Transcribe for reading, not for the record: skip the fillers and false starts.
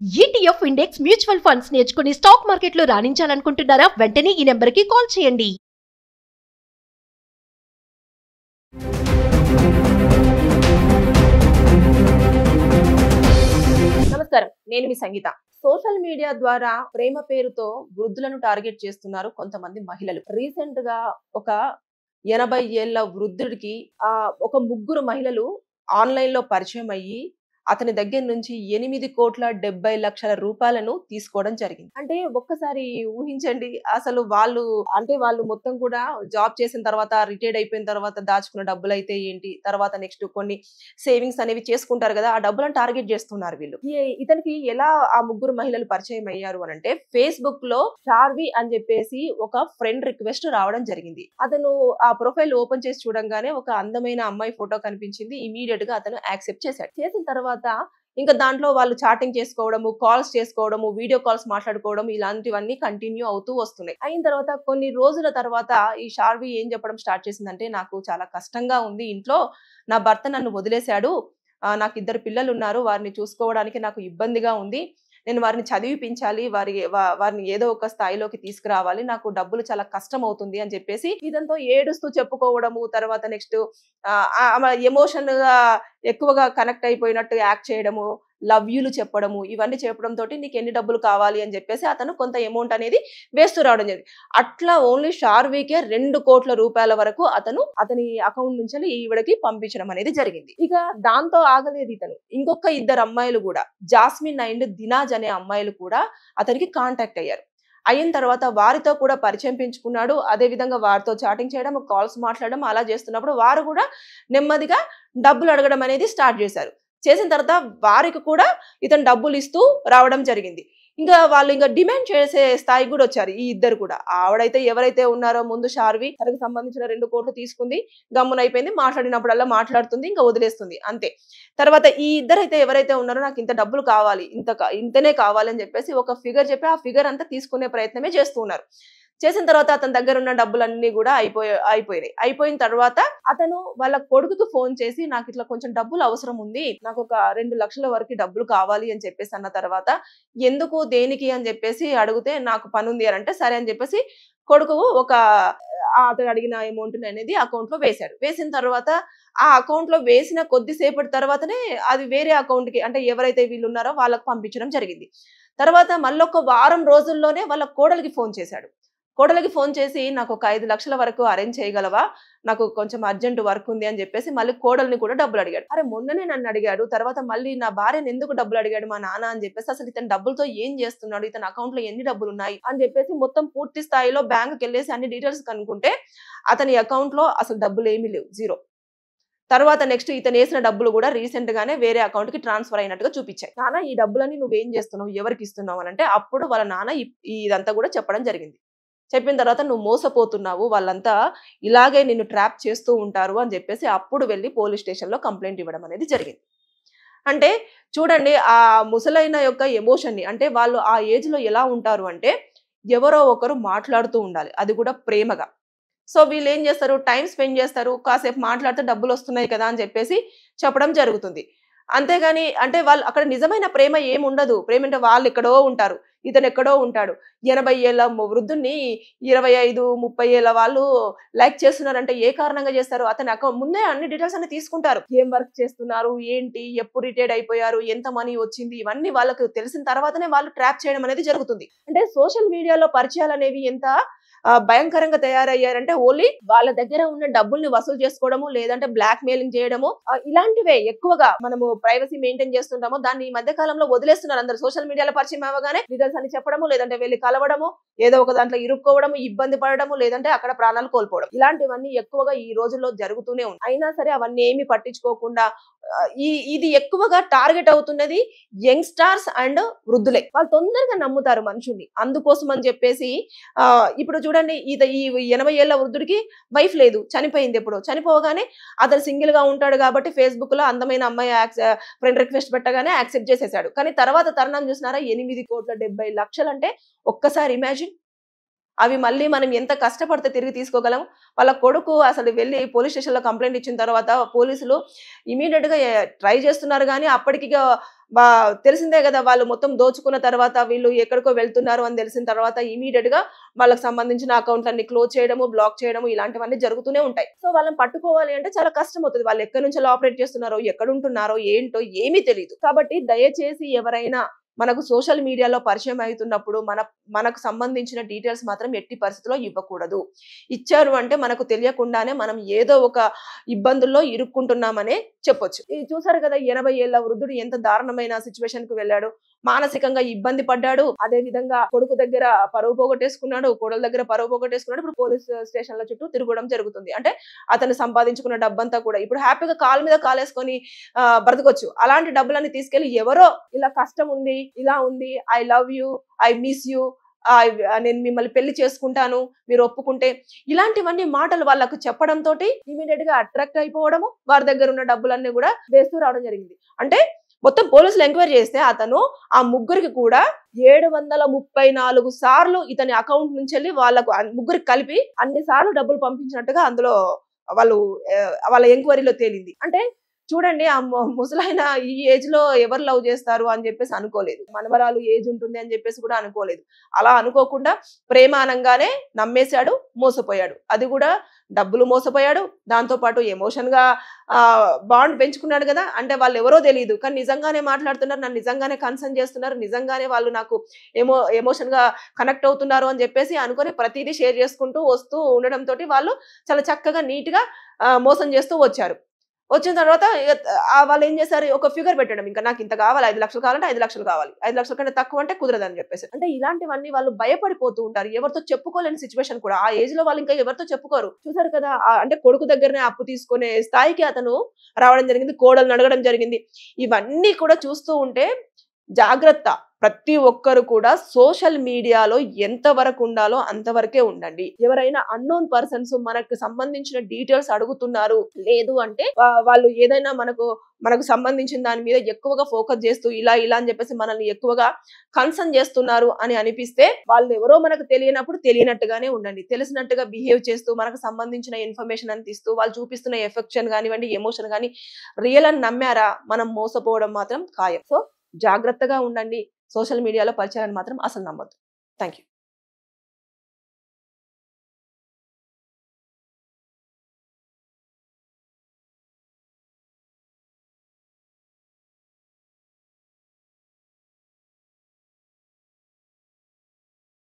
ETF index mutual funds నేర్చుకుని stock మార్కెట్లో రాణించాలనుకుంటున్నారా? వెంటనే ఈ నెంబర్కి కాల్ చేయండి. నమస్కారం, నేను మీ సంగీత. సోషల్ మీడియా ద్వారా ప్రేమ పేరుతో వృద్ధులను టార్గెట్ చేస్తున్నారు కొంతమంది మహిళలు. రీసెంట్ గా ఒక 80 ఏళ్ల వృద్ధుడికి ఒక ముగ్గురు మహిళలు ఆన్లైన్ లో పరిచయం అయ్యి అతని దగ్గర నుంచి 8,70,00,000 రూపాయలను తీసుకోవడం జరిగింది. అంటే ఒక్కసారి ఊహించండి, అసలు వాళ్ళు మొత్తం కూడా జాబ్ చేసిన తర్వాత, రిటైర్డ్ అయిపోయిన తర్వాత దాచుకున్న డబ్బులు అయితే ఏంటి, తర్వాత నెక్స్ట్ కొన్ని సేవింగ్స్ అనేవి చేసుకుంటారు కదా, ఆ డబ్బులను టార్గెట్ చేస్తున్నారు వీళ్ళు. ఇతనికి ఎలా ఆ ముగ్గురు మహిళలు పరిచయం అయ్యారు అని అంటే, ఫేస్బుక్ లో షార్వి అని చెప్పేసి ఒక ఫ్రెండ్ రిక్వెస్ట్ రావడం జరిగింది. అతను ఆ ప్రొఫైల్ ఓపెన్ చేసి చూడంగానే ఒక అందమైన అమ్మాయి ఫోటో కనిపించింది. ఇమీడియట్ గా అతను యాక్సెప్ట్ చేశాడు. చేసిన తర్వాత ఇంకా దాంట్లో వాళ్ళు చాటింగ్ చేసుకోవడము, కాల్స్ చేసుకోవడము, వీడియో కాల్స్ మాట్లాడుకోవడం, ఇలాంటివన్నీ కంటిన్యూ అవుతూ వస్తున్నాయి. అయిన తర్వాత కొన్ని రోజుల తర్వాత ఈ షార్వి ఏం చెప్పడం స్టార్ట్ చేసిందంటే, నాకు చాలా కష్టంగా ఉంది ఇంట్లో, నా భర్త నన్ను వదిలేశాడు, నాకు 2 పిల్లలు ఉన్నారు, వారిని చూసుకోవడానికి నాకు ఇబ్బందిగా ఉంది, నేను వారిని చదివిపించాలి, వారిని ఏదో ఒక స్థాయిలోకి తీసుకురావాలి, నాకు డబ్బులు చాలా కష్టం అవుతుంది అని చెప్పేసి ఇదంతా ఏడుస్తూ చెప్పుకోవడము, తర్వాత నెక్స్ట్ ఎమోషన్ గా ఎక్కువగా కనెక్ట్ అయిపోయినట్టు యాక్ట్ చేయడము, లవ్ యూలు చెప్పడము, ఇవన్నీ చెప్పడం తోటి నీకు ఎన్ని డబ్బులు కావాలి అని చెప్పేసి అతను కొంత అమౌంట్ అనేది వేస్తూ రావడం జరిగింది. అట్లా ఓన్లీ షార్వీకే 2 కోట్ల రూపాయల వరకు అతని అకౌంట్ నుంచి ఈవిడకి పంపించడం అనేది జరిగింది. ఇక దాంతో ఆగలేదు ఇతను, ఇంకొక 2 అమ్మాయిలు కూడా, జాస్మిన్ అండ్ దినాజ్ అనే అమ్మాయిలు కూడా అతనికి కాంటాక్ట్ అయ్యారు. అయిన తర్వాత వారితో కూడా పరిచయం పెంచుకున్నాడు. అదే విధంగా వారితో చాటింగ్ చేయడం, కాల్స్ మాట్లాడడం అలా చేస్తున్నప్పుడు వారు కూడా నెమ్మదిగా డబ్బులు అడగడం అనేది స్టార్ట్ చేశారు. చేసిన తర్వాత వారికి కూడా ఇతను డబ్బులు ఇస్తూ రావడం జరిగింది. వాళ్ళు డిమాండ్ చేసే స్థాయికి కూడా వచ్చారు ఈ ఇద్దరు కూడా. ఆవిడైతే ఎవరైతే ఉన్నారో ముందు షార్వి, తనకు సంబంధించిన 2 కోట్లు తీసుకుంది, గమ్మునైపోయింది, మాట్లాడినప్పుడల్లా మాట్లాడుతుంది, ఇంకా వదిలేస్తుంది అంతే. తర్వాత ఈ ఇద్దరైతే ఎవరైతే ఉన్నారో, నాకు ఇంత డబ్బులు కావాలి, ఇంతనే కావాలి అని చెప్పేసి ఒక ఫిగర్ చెప్పి ఆ ఫిగర్ అంతా తీసుకునే ప్రయత్నమే చేస్తూ ఉన్నారు. చేసిన తర్వాత అతని దగ్గర ఉన్న డబ్బులన్నీ కూడా అయిపోయినాయి. అయిపోయిన తర్వాత అతను వాళ్ళ కొడుకుకు ఫోన్ చేసి, నాకు ఇట్లా కొంచెం డబ్బులు అవసరం ఉంది, నాకు ఒక 2 లక్షల వరకు డబ్బులు కావాలి అని చెప్పేసి అన్న తర్వాత, ఎందుకు దేనికి అని చెప్పేసి అడిగితే, నాకు పని ఉంది అని అంటే, సరే అని చెప్పేసి కొడుకు అతను అడిగిన అమౌంట్ అనేది అకౌంట్ లో వేశాడు. వేసిన తర్వాత ఆ అకౌంట్ లో వేసిన కొద్దిసేపటి తర్వాతనే అది వేరే అకౌంట్ కి, అంటే ఎవరైతే వీళ్ళు ఉన్నారో వాళ్ళకు పంపించడం జరిగింది. తర్వాత మళ్ళొక వారం రోజుల్లోనే వాళ్ళ కోడలికి ఫోన్ చేశాడు. కోడలికి ఫోన్ చేసి, నాకు ఒక 5 లక్షల వరకు అరేంజ్ చేయగలవా, నాకు కొంచెం అర్జెంట్ వర్క్ ఉంది అని చెప్పేసి మళ్ళీ కోడల్ని కూడా డబ్బులు అడిగాడు. అరే మొన్ననే నన్ను అడిగాడు, తర్వాత మళ్ళీ నా భార్యను ఎందుకు డబ్బులు అడిగాడు మా నాన్న అని చెప్పేసి, అసలు ఇతను డబ్బులతో ఏం చేస్తున్నాడు, ఇతని అకౌంట్ లో ఎన్ని డబ్బులు ఉన్నాయి అని చెప్పేసి మొత్తం పూర్తి స్థాయిలో బ్యాంకుకి వెళ్ళేసి అన్ని డీటెయిల్స్ కనుక్కుంటే అతని అకౌంట్ లో అసలు డబ్బులు ఏమీ లేవు, జీరో. తర్వాత నెక్స్ట్ ఇతను వేసిన డబ్బులు కూడా రీసెంట్ గానే వేరే అకౌంట్ కి ట్రాన్స్ఫర్ అయినట్టుగా చూపించాయి. నాన్న ఈ డబ్బులని నువ్వేం చేస్తున్నావు, ఎవరికి ఇస్తున్నావు అని అంటే, అప్పుడు వాళ్ళ నాన్న ఇదంతా కూడా చెప్పడం జరిగింది. చెప్పిన తర్వాత, నువ్వు మోసపోతున్నావు, వాళ్ళంతా ఇలాగే నిన్ను ట్రాప్ చేస్తూ ఉంటారు అని చెప్పేసి అప్పుడు వెళ్ళి పోలీస్ స్టేషన్ లో కంప్లైంట్ ఇవ్వడం అనేది జరిగింది. అంటే చూడండి, ఆ ముసలైన యొక్క ఎమోషన్ ని, అంటే వాళ్ళు ఆ ఏజ్ లో ఎలా ఉంటారు అంటే, ఎవరో ఒకరు మాట్లాడుతూ ఉండాలి, అది కూడా ప్రేమగా. సో వీళ్ళు ఏం చేస్తారు, టైం స్పెండ్ చేస్తారు, కాసేపు మాట్లాడితే డబ్బులు వస్తున్నాయి కదా అని చెప్పేసి చెప్పడం జరుగుతుంది. అంతేగాని అంటే వాళ్ళు అక్కడ నిజమైన ప్రేమ ఏముండదు. ప్రేమ అంటే వాళ్ళు ఎక్కడో ఉంటారు, ఇతను ఎక్కడో ఉంటాడు. 80 ఏళ్ల వృద్ధుని 25, 30 ఏళ్ల వాళ్ళు లైక్ చేస్తున్నారంటే ఏ కారణంగా చేస్తారు? అతని అకౌంట్ ముందే అన్ని డీటెయిల్స్ అన్ని తీసుకుంటారు. ఏం వర్క్ చేస్తున్నారు, ఏంటి, ఎప్పుడు రిటైర్డ్ అయిపోయారు, ఎంత మనీ వచ్చింది, ఇవన్నీ వాళ్ళకు తెలిసిన తర్వాతనే వాళ్ళు ట్రాప్ చేయడం అనేది జరుగుతుంది. అంటే సోషల్ మీడియాలో పరిచయాలు అనేవి ఎంత భయంకరంగా తయారయ్యారంటే, ఓన్లీ వాళ్ళ దగ్గర ఉన్న డబ్బుల్ని వసూలు చేసుకోవడము, లేదంటే బ్లాక్ మెయిలింగ్ చేయడము, ఇలాంటివే ఎక్కువగా మనము ప్రైవసీ మెయింటైన్ చేస్తుంటాము. దాన్ని ఈ మధ్య కాలంలో వదిలేస్తున్నారు అందరు. సోషల్ మీడియాలో పరిచయం అవ్వగానే డీటెయిల్స్ అని చెప్పడము, లేదంటే వెళ్ళి కలవడము, ఏదో ఒక దాంట్లో ఇరుక్కోవడము, ఇబ్బంది పడడము, లేదంటే అక్కడ ప్రాణాలు కోల్పోవడం, ఇలాంటివన్నీ ఎక్కువగా ఈ రోజుల్లో జరుగుతూనే ఉన్నాయి. అయినా సరే అవన్నీ ఏమి పట్టించుకోకుండా ఇది ఎక్కువగా టార్గెట్ అవుతున్నది యంగ్స్టార్స్ అండ్ వృద్ధులే. వాళ్ళు తొందరగా నమ్ముతారు మనుషుల్ని. అందుకోసం అని చెప్పేసి ఇప్పుడు చూడండి, ఈ 80 ఏళ్ల వృద్ధుడికి వైఫ్ లేదు, చనిపోయింది. ఎప్పుడో చనిపోగానే అతను సింగిల్ గా ఉంటాడు కాబట్టి ఫేస్బుక్ లో అందమైన అమ్మాయి ఫ్రెండ్ రిక్వెస్ట్ పెట్టగానే యాక్సెప్ట్ చేసేసాడు. కానీ తర్వాత తరుణం చూసినారా, 8,70,00,000 అంటే ఒక్కసారి ఇమాజిన్, అవి మళ్ళీ మనం ఎంత కష్టపడితే తిరిగి తీసుకోగలం? వాళ్ళ కొడుకు అసలు వెళ్ళి పోలీస్ స్టేషన్‌లో కంప్లెయింట్ ఇచ్చిన తర్వాత పోలీసులు ఇమ్మీడియేట్‌గా ట్రై చేస్తున్నారు గానీ అప్పటికి బా తెలిసిందే గదా! వాళ్ళు మొత్తం దోచుకున్న తర్వాత వీళ్ళు ఎక్కడికో వెళ్తున్నారు అని తెలిసిన తర్వాత ఇమ్మీడియేట్‌గా వాళ్ళకి సంబంధించిన అకౌంట్లన్నీ క్లోజ్ చేయడము, బ్లాక్ చేయడము ఇలాంటివన్నీ జరుగుతూనే ఉంటాయి. సో వాళ్ళని పట్టుకోవాలి అంటే చాలా కష్టమవుతది. వాళ్ళు ఎక్కడి నుంచెల్లి ఆపరేట్ చేస్తున్నారో, ఎక్కడుంటున్నారో, ఏంటో ఏమీ తెలీదు. కాబట్టి దయచేసి ఎవరైనా మనకు సోషల్ మీడియాలో పరిచయం అవుతున్నప్పుడు మనకు సంబంధించిన డీటెయిల్స్ మాత్రం ఎట్టి పరిస్థితిలో ఇవ్వకూడదు. ఇచ్చారు అంటే మనకు తెలియకుండానే మనం ఏదో ఒక ఇబ్బందుల్లో ఇరుక్కుంటున్నామనే చెప్పొచ్చు. ఇది చూసారు కదా, 80 ఏళ్ల వృద్ధుడు ఎంత దారుణమైన సిచ్యువేషన్ కు వెళ్ళాడు. మానసికంగా ఇబ్బంది పడ్డాడు. అదే విధంగా కొడుకు దగ్గర పరువు పోగొట్టేసుకున్నాడు, కోడల దగ్గర పరువు పోగొట్టేసుకున్నాడు. ఇప్పుడు పోలీస్ స్టేషన్ల చుట్టూ తిరగడం జరుగుతుంది. అంటే అతను సంపాదించుకున్న డబ్బంతా కూడా ఇప్పుడు హ్యాపీగా కాలు మీద కాలేసుకొని బ్రతకొచ్చు. అలాంటి డబ్బులన్నీ తీసుకెళ్లి ఎవరో ఇలా కష్టం ఉంది, ఇలా ఉంది, I love you, I miss you, నేను మిమ్మల్ని పెళ్లి చేసుకుంటాను మీరు ఒప్పుకుంటే, ఇలాంటివన్నీ మాటలు వాళ్ళకు చెప్పడంతో ఇమీడియట్ గా అట్రాక్ట్ అయిపోవడము, వారి దగ్గర ఉన్న డబ్బులన్నీ కూడా వేస్తూ రావడం జరిగింది. అంటే మొత్తం పోలీసులు ఎంక్వైరీ చేస్తే అతను ఆ ముగ్గురికి కూడా 734 సార్లు ఇతని అకౌంట్ నుంచి వెళ్ళి వాళ్ళకు ముగ్గురికి కలిపి అన్ని సార్లు డబ్బులు పంపించినట్టుగా అందులో వాళ్ళ ఎంక్వైరీలో తేలింది. అంటే చూడండి, ఆ ముసలైన ఈ ఏజ్ లో ఎవరు లవ్ చేస్తారు అని చెప్పేసి అనుకోలేదు. మనవరాలు ఏజ్ ఉంటుంది అని చెప్పేసి కూడా అనుకోలేదు. అలా అనుకోకుండా ప్రేమ అనంగానే నమ్మేశాడు, మోసపోయాడు. అది కూడా డబ్బులు మోసపోయాడు, దాంతో పాటు ఎమోషన్ గా బాండ్ పెంచుకున్నాడు కదా. అంటే వాళ్ళు ఎవరో తెలియదు కానీ నిజంగానే మాట్లాడుతున్నారు, నన్ను నిజంగానే కన్సర్న్ చేస్తున్నారు, నిజంగానే వాళ్ళు నాకు ఎమోషన్ గా కనెక్ట్ అవుతున్నారు అని చెప్పేసి అనుకొని ప్రతిదీ షేర్ చేసుకుంటూ వస్తూ ఉండడంతో వాళ్ళు చాలా చక్కగా నీట్ గా మోసం చేస్తూ వచ్చారు. వచ్చిన తర్వాత వాళ్ళు ఏం చేశారు, ఒక ఫిగర్ పెట్టడం, ఇంకా నాకు ఇంత కావాలి, 5 లక్షలు కావాలంటే 5 లక్షలు కావాలి, 5 లక్షల కంటే తక్కువ అంటే కుదరదని చెప్పేసి. అంటే ఇలాంటివన్నీ వాళ్ళు భయపడిపోతూ ఉంటారు. ఎవరితో చెప్పుకోలేని సిచ్యువేషన్ కూడా ఆ ఏజ్ లో వాళ్ళు ఇంకా ఎవరితో చెప్పుకోరు. చూసారు కదా, అంటే కొడుకు దగ్గరనే అప్పు తీసుకునే స్థాయికి అతను రావడం జరిగింది, కోడలు అడగడం జరిగింది. ఇవన్నీ కూడా చూస్తూ ఉంటే జాగ్రత్త. ప్రతి ఒక్కరు కూడా సోషల్ మీడియాలో ఎంత వరకు ఉండాలో అంతవరకే ఉండండి. ఎవరైనా అన్నోన్ పర్సన్స్ మనకు సంబంధించిన డీటెయిల్స్ అడుగుతున్నారు, లేదు అంటే వాళ్ళు ఏదైనా మనకు సంబంధించిన దాని మీద ఎక్కువగా ఫోకస్ చేస్తూ ఇలా అని చెప్పేసి మనల్ని ఎక్కువగా కన్సర్న్ చేస్తున్నారు అని అనిపిస్తే వాళ్ళు ఎవరో మనకు తెలియనప్పుడు తెలియనట్టుగానే ఉండండి. తెలిసినట్టుగా బిహేవ్ చేస్తూ మనకు సంబంధించిన ఇన్ఫర్మేషన్ అని తీస్తూ వాళ్ళు చూపిస్తున్న ఎఫెక్షన్ కానివ్వండి, ఎమోషన్ కానీ రియల్ అని నమ్మారా, మనం మోసపోవడం మాత్రం ఖాయం. సో జాగ్రత్తగా ఉండండి. సోషల్ మీడియాలో పరిచయాన్ని మాత్రం అసలు నమ్మొద్దు. Thank you.